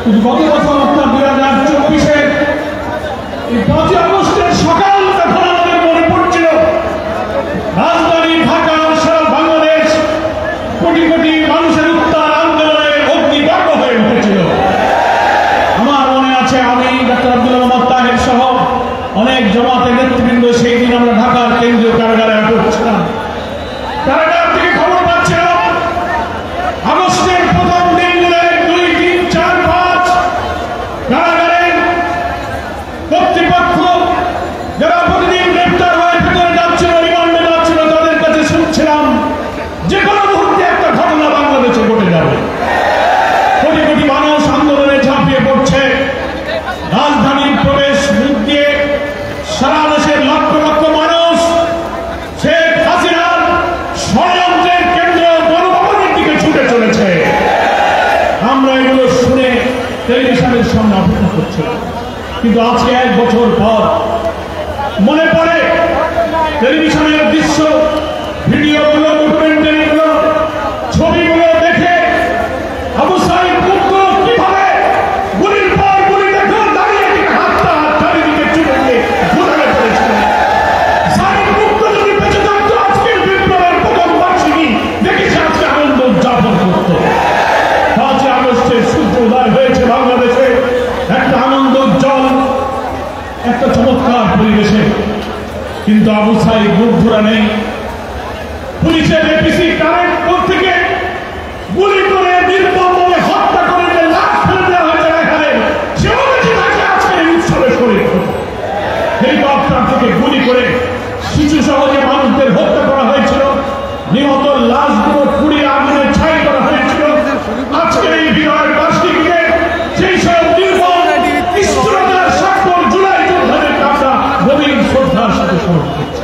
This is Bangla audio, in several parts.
গত বছর অর্থাৎ 2024-এ 5 আগস্টের সকাল তখন আমাদের মনে পড়ছিল রাজধানী ঢাকা সারা বাংলাদেশ কোটি কোটি মানুষের উত্তাল আন্দোলনে অগ্নিগর্ভ হয়ে উঠেছিল। আমার মনে আছে আমি ডক্টর আব্দুল মোহাম্মদ তাহের সহ অনেক জামাতের নেতৃবৃন্দ সেই দিন আমরা ঢাকার কেন্দ্রীয় কারাগারে আটক ছিলাম। কারাগার থেকে খবর পাচ্ছিলাম আগস্টের প্রথম দিনগুলো 2, 3, 4, 5 কারাগারের কর্তৃপক্ষ যারা প্রতিদিন গ্রেপ্তার হয়ে ভেতরে যাচ্ছিল, রিমান্ডে যাচ্ছিল, তাদের কাছে শুনছিলাম যে কোনো মুহূর্তে একটা ঘটনা বাংলাদেশে ঘটে যাবে। কোটি কোটি মানুষ আন্দোলনে ঝাঁপিয়ে পড়ছে। রাজধানীর প্রবেশ মুখ দিয়ে সারা দেশের লক্ষ লক্ষ মানুষ শেখ হাসিনার ষড়যন্ত্রের কেন্দ্র গণভবনের দিকে ছুটে চলেছে। আমরা এগুলো শুনে টেলিভিশনের সামনে অপেক্ষা করছিলাম, কিন্তু আজকে 1 বছর পর মনে পড়ে টেলিভিশনের দৃশ্য, ভিডিওগুলো, ডকুমেন্টারিগুলো, ছবিগুলো দেখে আবু সাইদ মুক্ত কিভাবে গুলির পর গুলি দেখে দাঁড়িয়ে থেকে হাতটা চারিদিকে ছুটে দিয়ে ঘুরে পড়েছিল। সাইদ মুক্ত যদি বেঁচে থাকতো আজকের বিপ্লবের প্রথম বার্ষিকী দেখেছে আজকে আনন্দ উদযাপন করত। 5 আগস্টের সূর্য উদয় হয়েছে বাংলাদেশে একটা আনন্দ উজ্জ্বল একটা চমৎকার পরিবেশে, কিন্তু আবু সাইদ মুগ্ধরা নেই। পুলিশের এপিসি কারেন্ট থেকে গুলি করে নির্মমভাবে হত্যা করে যে লাশ ফেলে দেওয়া হয়েছে এখানে, সেও বেঁচে থাকে আজকের এই উৎসবে শরীর। হেলিকপ্টার থেকে গুলি করে শিশু সহ যে মানুষদের হত্যা করা হয়েছিল, নিহত লাশগুলো পুড়িয়ে আগুনে ছাই করা হয়েছিল। আজকের এই বিজয়ের বার্ষিকীতে সেই সব নির্মম নিষ্ঠুরতার স্বাক্ষর জুলাই যোদ্ধাদের কাছে গভীর শ্রদ্ধার সাথে স্মরণ করছে।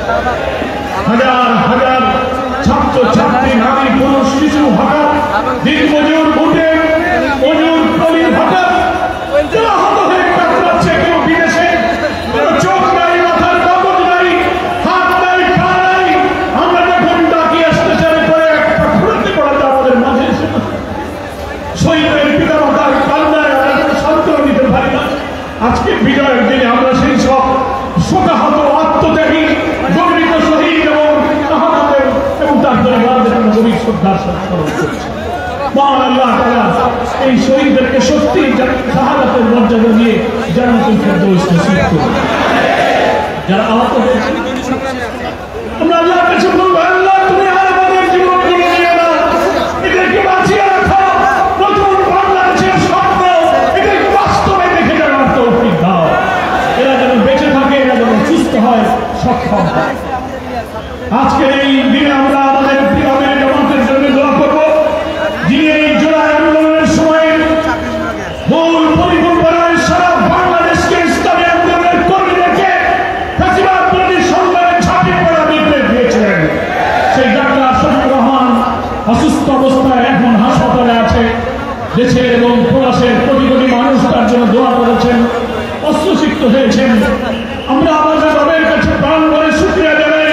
হাজার হাজার ছাত্র ছাত্রী, নারী, পুরুষ, শিশু হঠাৎ দিনমজুর, উঠে মজুর, কলির হঠাৎ যারা আহত হয়ে কাতরাচ্ছে, কেউ বিদেশে, কেউ চোখ নাই, মাথার কাপড় নাই, হাত নাই, পা নাই। আমরা যখন ডাকি স্টেশনে করে একটা ঘুরতে পড়াতে আমাদের মাঝে শহীদের পিতা মাতার কান্নায় সান্ত্বনা দিতে পারি না। আজকে বিজয়ের দিনে আমরা সেই সব শোকাহত, আত্মত্যাগী, গর্বিত শহীদ এবং আহতদের এবং তার পরিবারদের গভীর শ্রদ্ধার সাথে স্মরণ করছি। মহান আল্লাহ তাআলা এই শহীদদেরকে সত্যি শাহাদাতের মর্যাদা দিয়ে জান্নাতুল ফেরদৌস নসিব করুন। যারা আহত হয়েছে আমরা আল্লাহর কাছে বলবো, আল্লাহ তুমি আর আমাদের জীবনগুলো নিয়ে নাও, এদেরকে বাঁচিয়ে রাখো, নতুন বাংলাদেশের স্বপ্ন এদেরকে বাস্তবে দেখে যাওয়ার তৌফিক দাও। এরা যেন বেঁচে থাকে, এরা যেন সুস্থ হয়, সক্ষম হয়। আজকের এই দিনে আমরা আমাদের প্রিয় জামাতের জন্য দোয়া করব, যিনি এই জুলাই আন্দোলনের সময় মূল পরিকল্পনায় সারা বাংলাদেশকে ইসলামী আন্দোলনের কর্মীদেরকে ফ্যাসিবাদ বিরোধী সংগ্রামে ঝাঁপিয়ে পড়ার নির্দেশ দিয়েছিলেন। সেই ডাক্তার শফিকুর রহমান অসুস্থ অবস্থায় এখন হাসপাতালে আছে। দেশের এবং প্রবাসের কোটি কোটি মানুষ তার জন্য দোয়া করেছেন, অস্ত্রসিক্ত হয়েছেন। আমরা আমাদের রবের কাছে প্রাণ ভরে শুকরিয়া জানাই।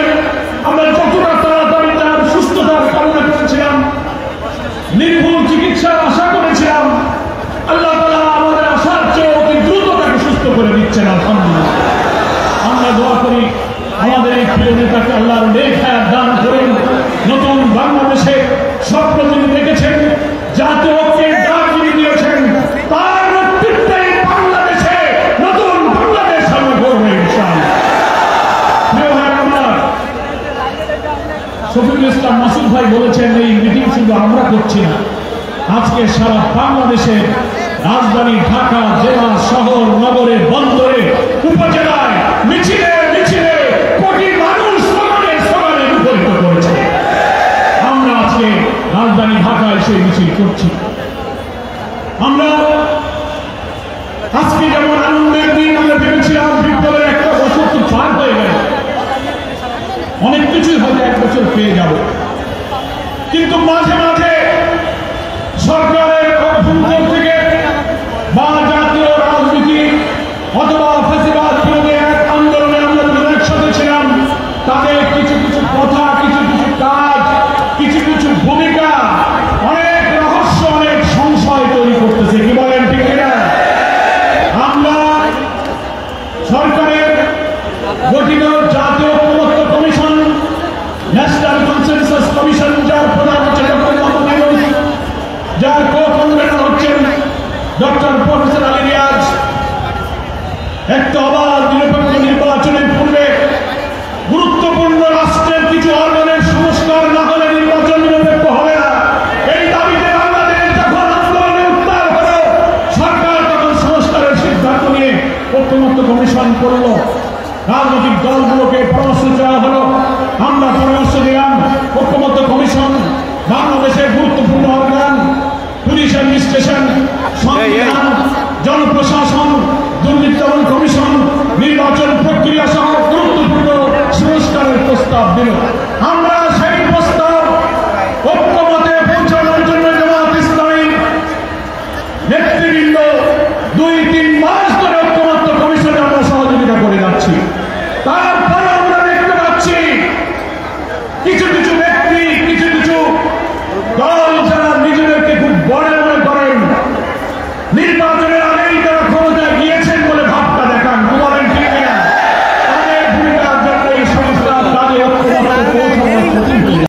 আমরা যতটা তাড়াতাড়ি তার সুস্থতার কামনা করেছিলাম, নির্ভুল চিকিৎসার আশা করেছিলাম, আল্লাহ তাআলা আমাদের আশার চেয়ে অতি দ্রুত তাকে সুস্থ করে দিচ্ছেন। আলহামদুলিল্লাহ। আমরা দোয়া করি আমাদের এই প্রিয় নেতাকে আল্লাহর নেক হায়াত দান করেন। নতুন বাংলাদেশে স্বপ্ন তিনি দেখেছেন, জাতীয় ঐক্যের ডাক তিনি দিয়েছেন, তার নেতৃত্বে বাংলাদেশে নতুন বাংলাদেশ আমরা গড়ব ইনশাআল্লাহ। প্রিয় ভাই, আমরা শফিকুল ইসলাম মাসুদ ভাই বলেছেন এই মিটিং শুধু আমরা করছি না, আজকে সারা বাংলাদেশে রাজধানী ঢাকা, জেলা, শহর, নগরে, বন্দরে, উপজেলায় মিছিলে মিছিলে কোটি মানুষ স্লোগানে স্লোগানে মুখরিত করেছে। আমরা আজকে রাজধানী ঢাকায় সেই মিছিল করছি। আমরা আজকে যেমন আনন্দের দিন, আমরা ভেবেছিলাম বিপ্লবের 1 বছর তো পার হয়ে গেল, অনেক কিছুই হয়তো 1 বছর পেয়ে যাব, কিন্তু মাঝে মাঝে সরকারের অভ্যন্তর থেকে বা জাতীয় রাজনীতি অথবা ফ্যাসিবাদ বিরোধী এক আন্দোলনে আমরা যারা একসাথে ছিলাম, তাদের কিছু কিছু কথা, কিছু কিছু কাজ, কিছু কিছু ভূমিকা অনেক রহস্য, অনেক সংশয় তৈরি করতেছে। কি বলেন ঠিক না? যার কো-কনভেনর হচ্ছেন ডক্টর প্রফেসর আলী রিয়াজ। একটা অবাধ নিরপেক্ষ নির্বাচনের পূর্বে গুরুত্বপূর্ণ রাষ্ট্রের কিছু অর্গানের সংস্কার না হলে নির্বাচন নিরপেক্ষ হবে না। এই দাবিতে বাংলাদেশ যখন আন্দোলনে উত্তাল হলো, সরকার তখন সংস্কারের সিদ্ধান্ত নিয়ে ঐক্যমত্য কমিশন করল। রাজনৈতিক দলগুলোকে পরামর্শ দেওয়া হলো, আমরা পরামর্শ দিলাম ঐক্যমত্য কমিশন বাংলাদেশের গুরুত্বপূর্ণ অর্গান, পুলিশ অ্যাডমিনিস্ট্রেশন, সংবিধান, জনপ্রশাসন, দুর্নীতি দমন কমিশন, নির্বাচন প্রক্রিয়া সহ গুরুত্বপূর্ণ সংস্কারের প্রস্তাব দিল। আমরা সেই প্রস্তাব ঐক্যমতে পৌঁছানোর জন্য জামাত ইসলামী নেতৃবৃন্দ 2-3 মাস ধরে ঐক্যমত্য কমিশনে আমরা সহযোগিতা করে যাচ্ছি। তার